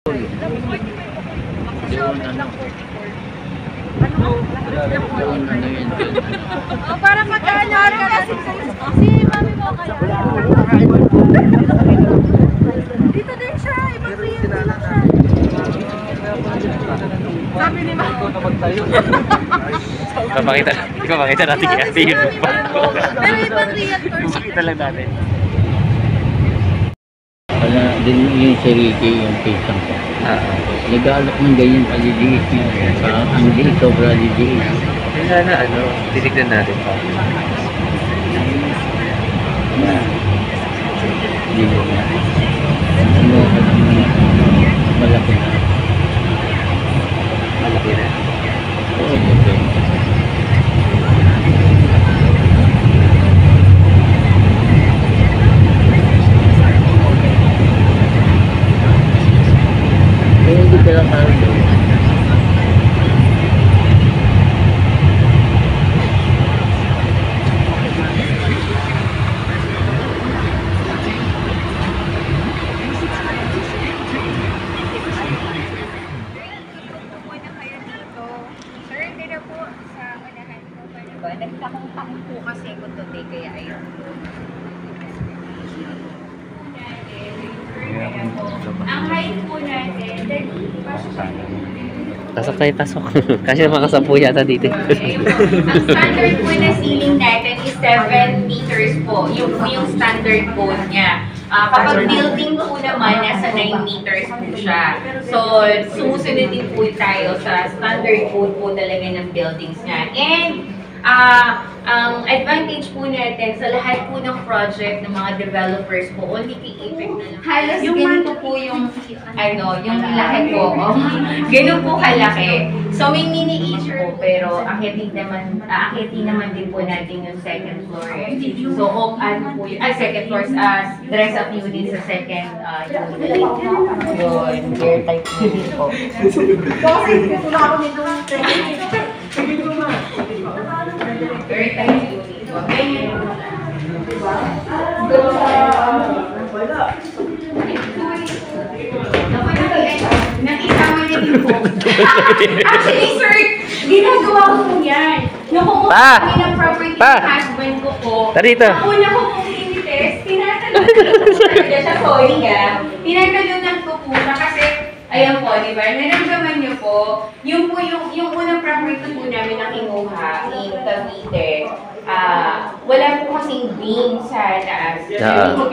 Para magkaanar ka kasi si mami mo kaya. Dito din siya, ibang real lang siya. Sabi ni mami. Ipapakita natin kaya ate yun. Pero ibang real tour. Ipapakita lang natin. Wala din yung si Ricky, yung pisang ko. Nag-aalok ng ganyan paliliit niya. Ang liit, sobra liit. Kaya na titignan natin pa. Hindi mo na. Malaki na. Malaki na. Hindi ka lang parang doon. Nagtakong-takong po kasi ko today kaya ayun. Ang height po natin, Pasok tayo, pasok. Kasi makasampu yata dito. okay. Ang standard po na ceiling natin is 7 meters po. Yung standard code niya. Kapag building po naman, nasa 9 meters po siya. So, sumusunod din po tayo sa standard code po talaga ng buildings niya. And, ang advantage po natin sa lahat po ng project ng mga developers po, only kay Apex na lang. Halos yung ganito po yung laki po. Ganun po kalaki. So may mini age po, pero akitin naman din po natin yung second floor. So, ano po yun? Second floor, dress up unit sa second unit. Yun, air type unit po. Kasi wala ako nito very tiny unit. Okay. Nakita mo na din po. Actually, sir, ginagawa ko po yan. Nung kumuha kami ng property ng husband ko po, ako na ko pong tinitest, tinatanong ko talaga siya, sorry tinatanong ko po na kasi ayan po, di ba? Naramdaman niyo po, yung unang property po namin na kinuha in Cavite, wala po kasing beam sa taas. Tinatanong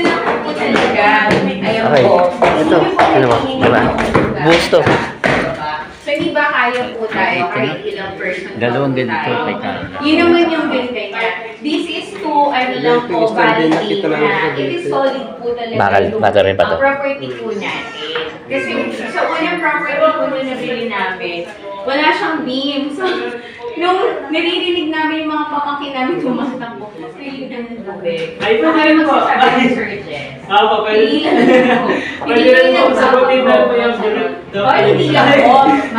ko po talaga. Ayan po. Ito, ano ba? Diba? Gusto. So, hindi ba kaya po tayo kahit ilang person? Dalawang ganito kay Carla. Yun naman yung ganda niya. This is to, lang po, validate na. It is solid po talaga yung property po natin. Kasi sa unang property po na nabili namin, wala siyang beam. So, nung naririnig namin yung mga pamangkin namin tumatakbo, feeling na ng tubig. Ay, pwede rin po. Pwede rin po. Sagutin na po yung hindi lang po. Yun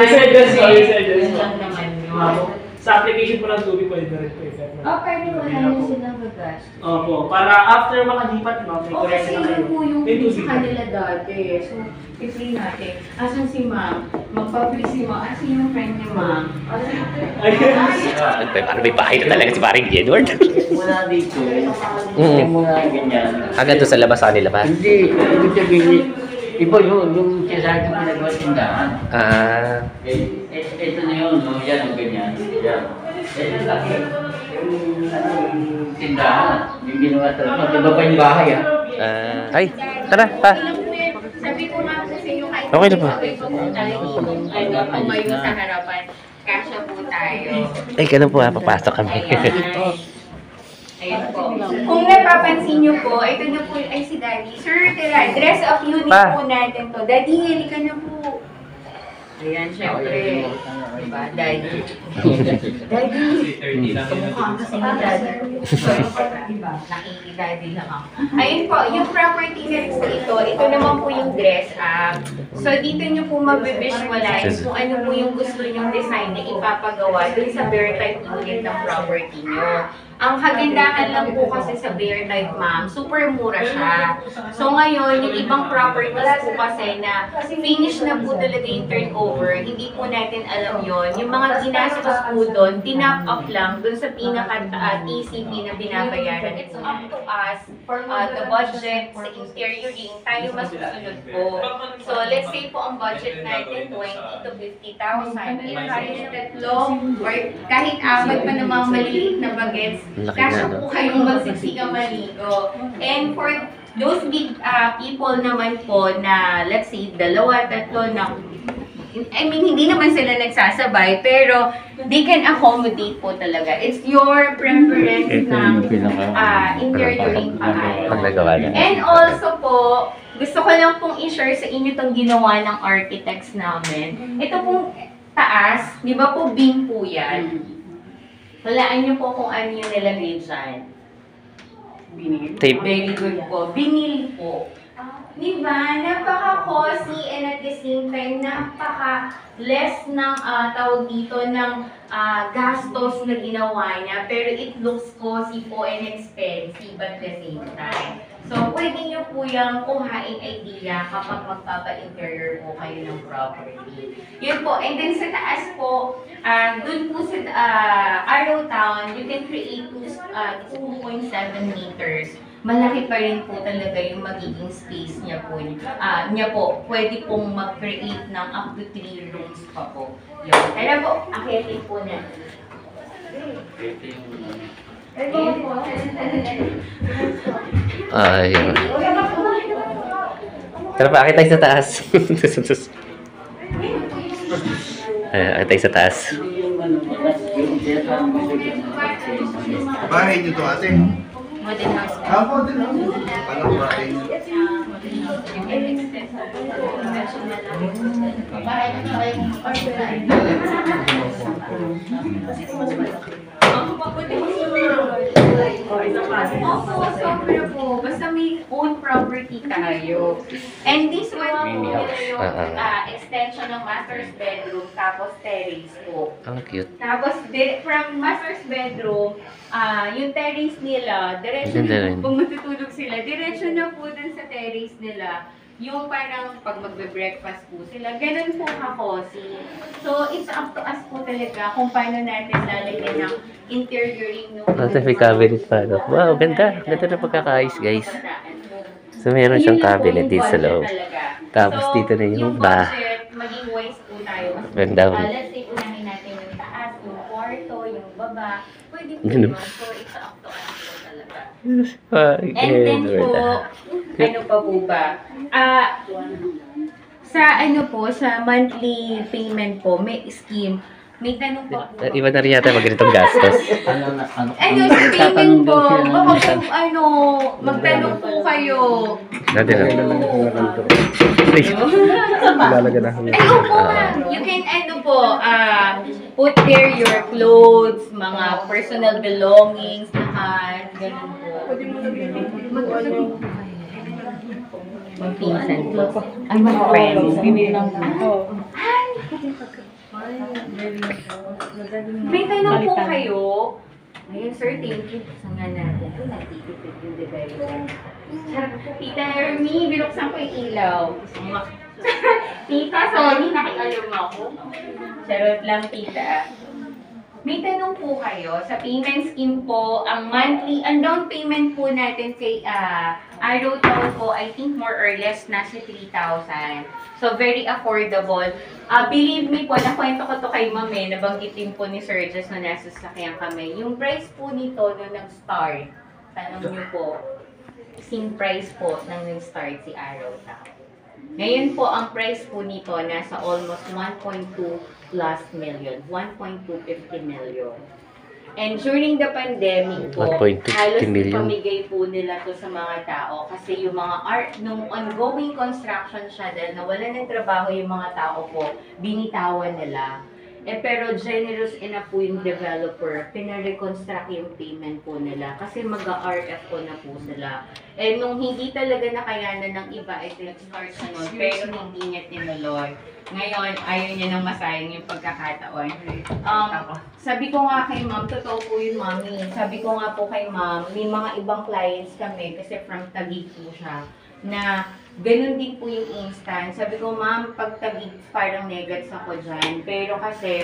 lang naman yun. Sa application po ng tubig, pwede na rin po i-set. Pwede mo na yun silang gagas. Opo, para after makalipat, may correct na kayo. Kasi po yung sa kanila dati. So, i-play natin. Asan si ma'am? Magpa-play si ma'am. Asan yung friend ni ma'am? Parang may bahay na talaga si paring Edward. Wala dito. Hindi mo na ganyan. Hanggang doon sa labas sa kanila pa? Hindi. Ibig sabihin, iba yung sinasabi ko nagawa tindahan. Ito na yun, no? Yan ang ganyan. Yan. Ito laki. Yung tindahan. Yung ginawa talaga. Iba pa yung bahay, Ay, tara, pa. Sabi ko nga kasi yung kahit Okay na po. Tumayo sa harapan, kasya po tayo. Ay, ganun po papasok kami. Ayan po. Kung napapansin nyo po, ito na po, ay si Daddy. Sir, tira, dress up unit po natin to. Daddy, halika na po. Ayan, syempre. Diba, Daddy? Daddy. Kamukha kasi ni Daddy. Diba? Nakikidaddy lang ako. Ayun po, yung property next ito naman naman po yung dress up. So, dito nyo po mabivisualize kung ano po yung gusto nyong design na ipapagawa dun sa bear type unit ng property nyo. Ang kagandahan lang po kasi sa bear type, ma'am, super mura siya. So ngayon, yung ibang properties po kasi na finish na po talaga yung turnover, hindi po natin alam yon. Yung mga ginastos po doon, tinap up lang doon sa pinaka-TCP na binabayaran. It's up to us, the budget sa interioring, tayo masusunod po. So let's say po ang budget natin, 20 to 50,000. If kahit tatlo, or kahit apat pa ng mga maliliit na bagets, Laki kasya na, po no? kayong magsiksigang maligo. And for those big people naman po na, let's say, dalawa, tatlo na, I mean, hindi naman sila nagsasabay, pero they can accommodate po talaga. It's your preference Ito ng yung interioring paano. Pag nagawa na. And also po, gusto ko lang pong i-share sa inyo itong ginawa ng architects namin. Ito pong taas, di ba po beam po yan? Walaan niyo po kung ano yung nilagay dyan. Tape. Very good po. Binili po. Di ba? Napaka-cozy and at the same time, napaka-less ng tawag dito ng gastos na ginawa niya. Pero it looks cozy po and expensive at the same time. So, pwede niyo po yung kuhain idea kapag magpapa-interior po kayo ng property. Yun po. And then sa taas po, dun po sa Arrow Town, you can create 2.7 meters. Malaki pa rin po talaga yung magiging space niya po. Pwede pong mag-create ng up to 3 rooms pa po. Yun. Kaya po, akitin po na. Ayun po. Ayun. Tara pa, akit tayo sa taas. Akit tayo sa taas. Bahay niyo to ate? Modern house. Ako din ako. Alam ko bahay niyo. Opo, sobra po. Basta may own property tayo. And this one po yung extension ng master's bedroom, tapos terrace po. Ang cute. Tapos, from master's bedroom, yung terrace nila, diretso Ganda na, rin. kung matutulog sila, diretso na po dun sa terrace nila. Yung parang pag magbe-breakfast po sila, ganun po ka-cozy. So, it's up to us po talaga kung paano natin lalagyan ng interioring nung... Tapos may cabinet pa. No? Wow, ganda. Ganda na pagkakayos, guys. So, meron siyang cabinet dito sa loob. Tapos dito na yung budget, maging wise po tayo. Ganda. Let's say, unahin natin yung taas, yung kwarto, yung baba. Pwede po Ganun. yun. So, it's up to us po talaga. Ay, And then po, ano pa po ba? Sa ano po, sa monthly payment po, may scheme. May tanong pa po. Iba na rin yata pag ganitong gastos. Ano, sa payment po, baka po, magtanong po kayo. Dati na. Ay, opo, ma'am. You can, put there your clothes, mga personal belongings, lahat, ganun po. Magpinsan po. Ay, my friends. May tanong po kayo. Ngayon, sir, thank you. Sa nga natin. Ito, natitipid yung developer. Tita Hermie, binuksan ko yung ilaw. Tita, sorry, nakialam ako. Charot lang, tita. May tanong po kayo, sa payment scheme po, ang down payment po natin kay Arrow Town po, I think more or less nasa 3,000. So, very affordable. Believe me po, nakwento ko to kay Mame, nabanggitin po ni Sir Jess na nasa sasakyan kami. Yung price po nito nung nag-start, tanong niyo po, same price po nang nag-start si Arrow Town. Ngayon po, ang price po nito nasa almost 1.2 plus million, 1.250 million. And during the pandemic po, 1.250 halos million. ipamigay po nila to sa mga tao kasi yung mga nung ongoing construction siya dahil nawalan ng trabaho yung mga tao po, binitawan nila. pero generous enough po yung developer, pinareconstruct yung payment po nila kasi mag-RF po na po sila. Nung hindi talaga nakayanan ng iba, start sunod, pero hindi niya tinuloy. Ngayon, ayaw niya nang masayang yung pagkakataon. Sabi ko nga kay ma'am, totoo po yun, mami. Sabi ko nga po kay ma'am, may mga ibang clients kami, kasi from Taguig po siya, na ganun din po yung instant. Sabi ko, ma'am, pag Taguig, parang negats ako dyan. Pero kasi,